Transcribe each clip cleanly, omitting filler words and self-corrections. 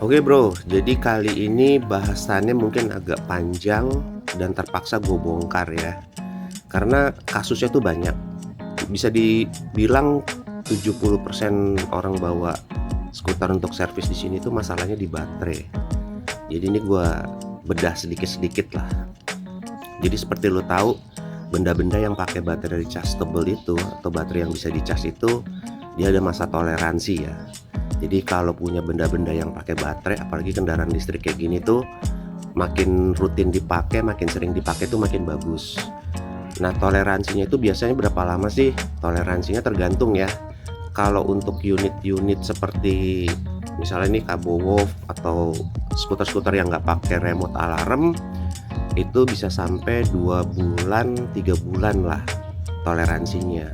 Oke bro, jadi kali ini bahasannya mungkin agak panjang dan terpaksa gue bongkar ya. Karena kasusnya tuh banyak. Bisa dibilang 70% orang bawa skuter untuk servis di sini tuh masalahnya di baterai. Jadi ini gue bedah sedikit-sedikit lah. Jadi seperti lo tahu, benda-benda yang pakai baterai rechargeable itu atau baterai yang bisa dicas itu dia ada masa toleransi ya. Jadi kalau punya benda-benda yang pakai baterai, apalagi kendaraan listrik kayak gini tuh, makin rutin dipakai, makin sering dipakai tuh makin bagus. Nah, toleransinya itu biasanya berapa lama sih? Toleransinya tergantung ya. Kalau untuk unit-unit seperti misalnya nih Cabo Wolf atau skuter-skuter yang nggak pakai remote alarm, itu bisa sampai 2 bulan, 3 bulan lah toleransinya.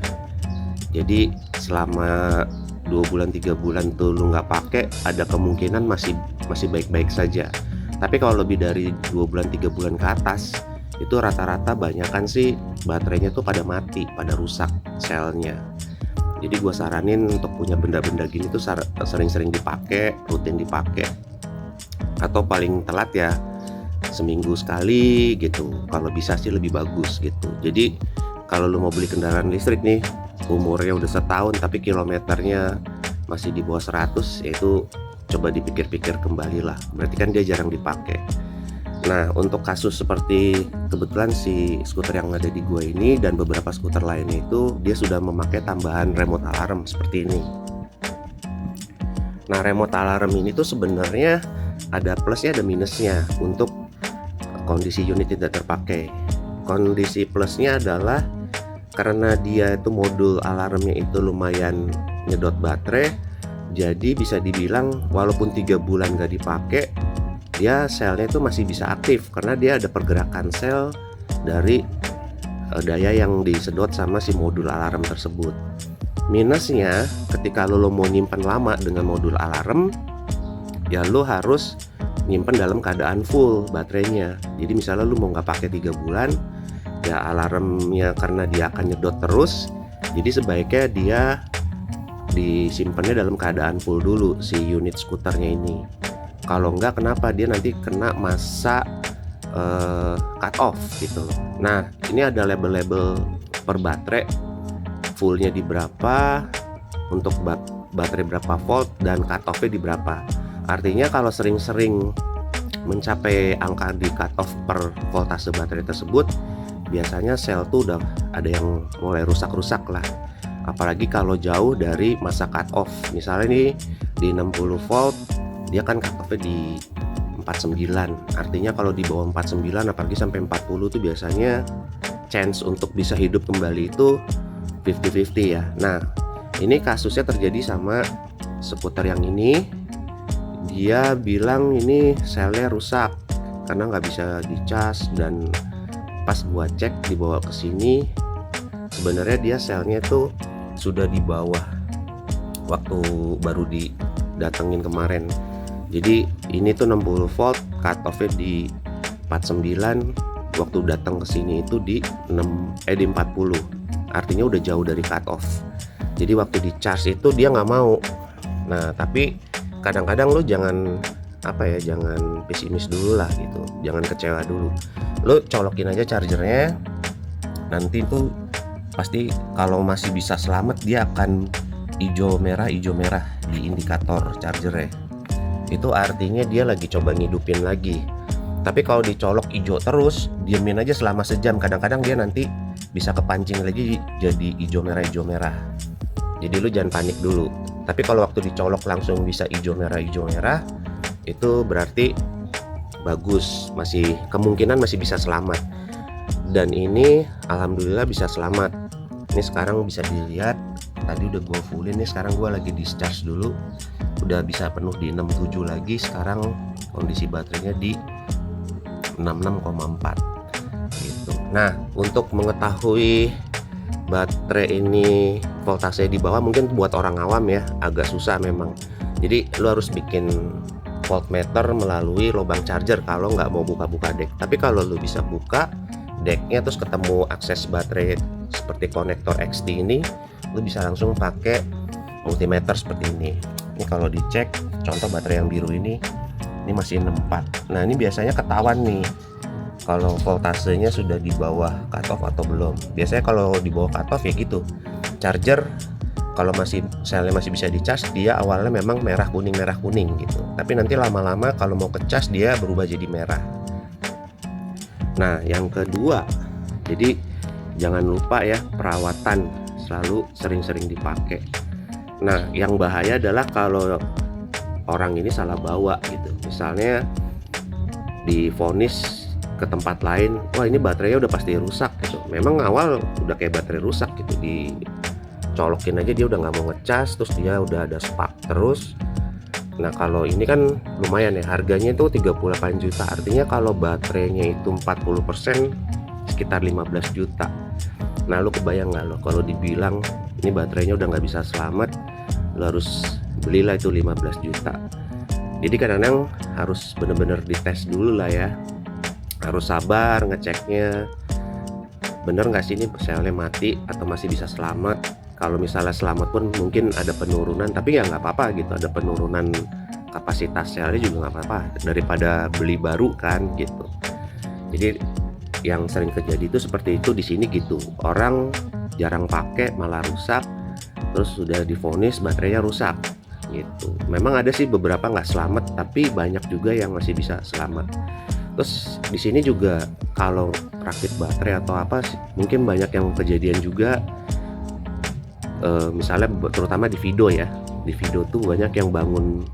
Jadi selama 2 bulan 3 bulan tuh lu nggak pakai, ada kemungkinan masih baik-baik saja. Tapi kalau lebih dari 2 bulan 3 bulan ke atas, itu rata-rata banyakan sih baterainya tuh pada mati, pada rusak selnya. Jadi gue saranin untuk punya benda-benda gini tuh sering-sering dipakai, rutin dipakai, atau paling telat ya seminggu sekali gitu. Kalau bisa sih lebih bagus gitu. Jadi kalau lu mau beli kendaraan listrik nih, umurnya udah setahun tapi kilometernya masih di bawah 100, yaitu coba dipikir-pikir kembali lah, berarti kan dia jarang dipakai. Nah, untuk kasus seperti kebetulan si skuter yang ada di gua ini dan beberapa skuter lainnya itu dia sudah memakai tambahan remote alarm seperti ini. Nah, remote alarm ini tuh sebenarnya ada plusnya ada minusnya untuk kondisi unit tidak terpakai. Kondisi plusnya adalah karena dia itu modul alarmnya itu lumayan nyedot baterai, jadi bisa dibilang walaupun 3 bulan gak dipakai, dia selnya itu masih bisa aktif karena dia ada pergerakan sel dari daya yang disedot sama si modul alarm tersebut. Minusnya ketika lo mau nyimpan lama dengan modul alarm, ya lo harus nyimpan dalam keadaan full baterainya. Jadi misalnya lo mau nggak pakai 3 bulan, ya alarmnya karena dia akan nyedot terus, jadi sebaiknya dia disimpannya dalam keadaan full dulu si unit skuternya ini. Kalau enggak, kenapa dia nanti kena masa cut off gitu. Nah, ini ada label-label per baterai, fullnya di berapa, untuk baterai berapa volt, dan cut off-nya di berapa. Artinya kalau sering-sering mencapai angka di cut off per voltase baterai tersebut, biasanya sel tuh udah ada yang mulai rusak-rusak lah. Apalagi kalau jauh dari masa cut off. Misalnya nih di 60 volt, dia kan cut off-nya di 49. Artinya kalau di bawah 49 apalagi sampai 40 tuh biasanya chance untuk bisa hidup kembali itu 50-50 ya. Nah, ini kasusnya terjadi sama skuter yang ini. Dia bilang ini selnya rusak karena nggak bisa dicas, dan pas gua cek dibawa ke sini, sebenarnya dia selnya tuh sudah di bawah waktu baru didatengin kemarin. Jadi ini tuh 60 volt, cut off-nya di 49, waktu datang ke sini itu di 40. Artinya udah jauh dari cut off. Jadi waktu di charge itu dia nggak mau. Nah, tapi kadang-kadang lo jangan jangan pesimis dulu lah gitu, jangan kecewa dulu. Lo colokin aja chargernya, nanti tuh pasti kalau masih bisa selamat dia akan hijau merah di indikator chargernya. Itu artinya dia lagi coba ngidupin lagi. Tapi kalau dicolok hijau terus, diamin aja selama sejam, kadang-kadang dia nanti bisa kepancing lagi jadi hijau merah. Jadi lu jangan panik dulu. Tapi kalau waktu dicolok langsung bisa hijau merah, itu berarti bagus, masih kemungkinan masih bisa selamat. Dan ini alhamdulillah bisa selamat. Ini sekarang bisa dilihat, tadi udah gue fullin nih, sekarang gue lagi discharge dulu, udah bisa penuh di 67 lagi. Sekarang kondisi baterainya di 66,4 gitu. Nah, untuk mengetahui baterai ini voltase di bawah mungkin buat orang awam ya agak susah memang. Jadi lu harus bikin voltmeter melalui lubang charger kalau nggak mau buka-buka deck. Tapi kalau lu bisa buka decknya terus ketemu akses baterai seperti konektor XT ini, lu bisa langsung pakai multimeter seperti ini. Ini kalau dicek contoh baterai yang biru ini masih 64. Nah ini biasanya ketahuan nih kalau voltasenya sudah di bawah cutoff atau belum. Biasanya kalau di bawah cutoff ya gitu, charger kalau masih selnya masih bisa dicas, dia awalnya memang merah kuning gitu, tapi nanti lama-lama kalau mau kecas dia berubah jadi merah. Nah yang kedua, jadi jangan lupa ya, perawatan selalu sering-sering dipakai. Nah yang bahaya adalah kalau orang ini salah bawa gitu, misalnya divonis ke tempat lain, wah ini baterainya udah pasti rusak gitu. Memang awal udah kayak baterai rusak gitu, dicolokin aja dia udah nggak mau ngecas, terus dia udah ada spark terus. Nah kalau ini kan lumayan ya, harganya itu 38 juta, artinya kalau baterainya itu 40% sekitar 15 juta. Nah lu kebayang nggak lo kalau dibilang ini baterainya udah nggak bisa selamat, lo harus belilah itu 15 juta. Jadi kadang-kadang harus bener-bener dites dulu lah ya, harus sabar ngeceknya bener nggak sih ini selnya mati atau masih bisa selamat. Kalau misalnya selamat pun mungkin ada penurunan, tapi ya nggak apa-apa gitu, ada penurunan kapasitas selnya juga nggak apa-apa daripada beli baru kan gitu. Jadi yang sering terjadi itu seperti itu di sini gitu, orang jarang pakai malah rusak, terus sudah divonis baterainya rusak gitu. Memang ada sih beberapa nggak selamat, tapi banyak juga yang masih bisa selamat. Terus di sini juga kalau rakit baterai atau apa sih, mungkin banyak yang kejadian juga, misalnya terutama di video ya, di video tuh banyak yang bangun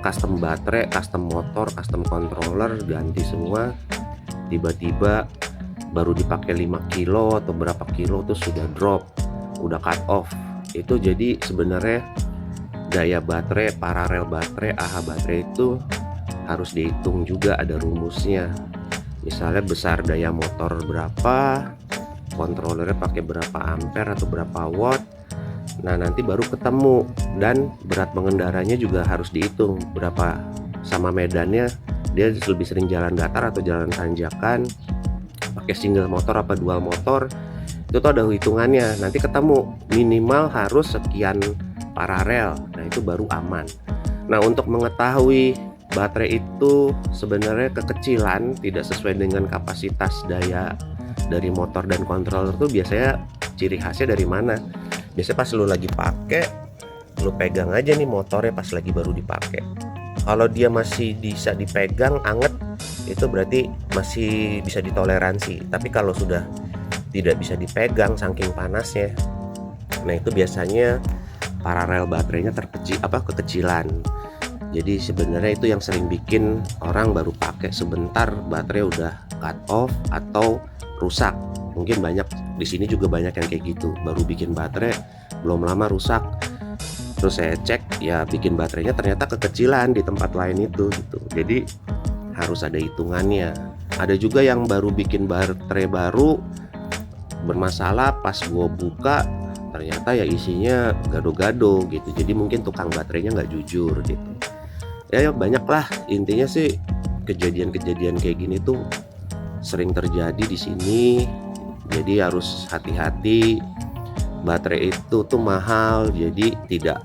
custom baterai, custom motor, custom controller, ganti semua, tiba-tiba baru dipakai 5 kilo atau berapa kilo tuh sudah drop, udah cut off. Itu jadi sebenarnya daya baterai, paralel baterai, AH baterai itu harus dihitung juga, ada rumusnya. Misalnya besar daya motor berapa, kontrolernya pakai berapa ampere atau berapa watt. Nah nanti baru ketemu, dan berat pengendaranya juga harus dihitung berapa, sama medannya dia lebih sering jalan datar atau jalan tanjakan, pakai single motor apa dual motor, itu tuh ada hitungannya. Nanti ketemu minimal harus sekian paralel, nah itu baru aman. Nah untuk mengetahui baterai itu sebenarnya kekecilan, tidak sesuai dengan kapasitas daya dari motor dan controller tuh biasanya ciri khasnya dari mana? Biasanya pas lu lagi pakai, lu pegang aja nih motornya pas lagi baru dipakai. Kalau dia masih bisa dipegang anget, itu berarti masih bisa ditoleransi. Tapi kalau sudah tidak bisa dipegang saking panasnya, nah itu biasanya paralel baterainya kekecilan. Jadi sebenarnya itu yang sering bikin orang baru pakai sebentar baterai udah cut off atau rusak. Mungkin banyak di sini juga banyak yang kayak gitu, baru bikin baterai belum lama rusak, terus saya cek ya bikin baterainya ternyata kekecilan di tempat lain itu gitu. Jadi harus ada hitungannya. Ada juga yang baru bikin baterai baru bermasalah, pas gua buka ternyata ya isinya gado-gado gitu. Jadi mungkin tukang baterainya nggak jujur gitu. Ya banyak lah, intinya sih kejadian-kejadian kayak gini tuh sering terjadi di sini. Jadi harus hati-hati. Baterai itu tuh mahal, jadi tidak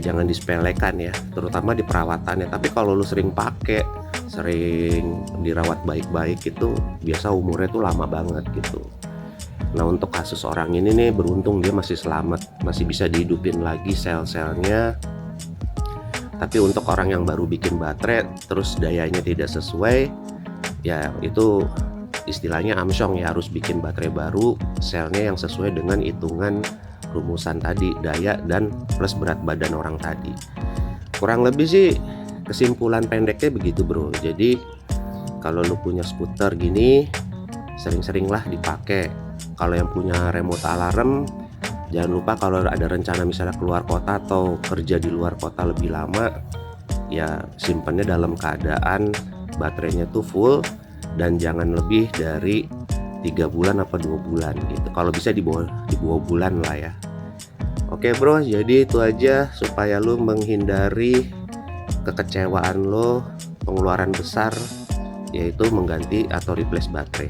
jangan disepelekan ya, terutama di perawatannya. Tapi kalau lu sering pakai, sering dirawat baik-baik, itu biasa umurnya tuh lama banget gitu. Nah untuk kasus orang ini nih beruntung dia masih selamat, masih bisa dihidupin lagi sel-selnya. Tapi untuk orang yang baru bikin baterai terus dayanya tidak sesuai, ya itu istilahnya amsyong ya, harus bikin baterai baru, selnya yang sesuai dengan hitungan rumusan tadi, daya dan plus berat badan orang tadi. Kurang lebih sih kesimpulan pendeknya begitu bro. Jadi kalau lu punya skuter gini, sering-seringlah dipakai. Kalau yang punya remote alarm, jangan lupa kalau ada rencana misalnya keluar kota atau kerja di luar kota lebih lama, ya simpannya dalam keadaan baterainya tuh full, dan jangan lebih dari 3 bulan apa 2 bulan gitu. Kalau bisa di bawah bulan lah ya. Oke bro, jadi itu aja supaya lu menghindari kekecewaan lo, pengeluaran besar, yaitu mengganti atau replace baterai.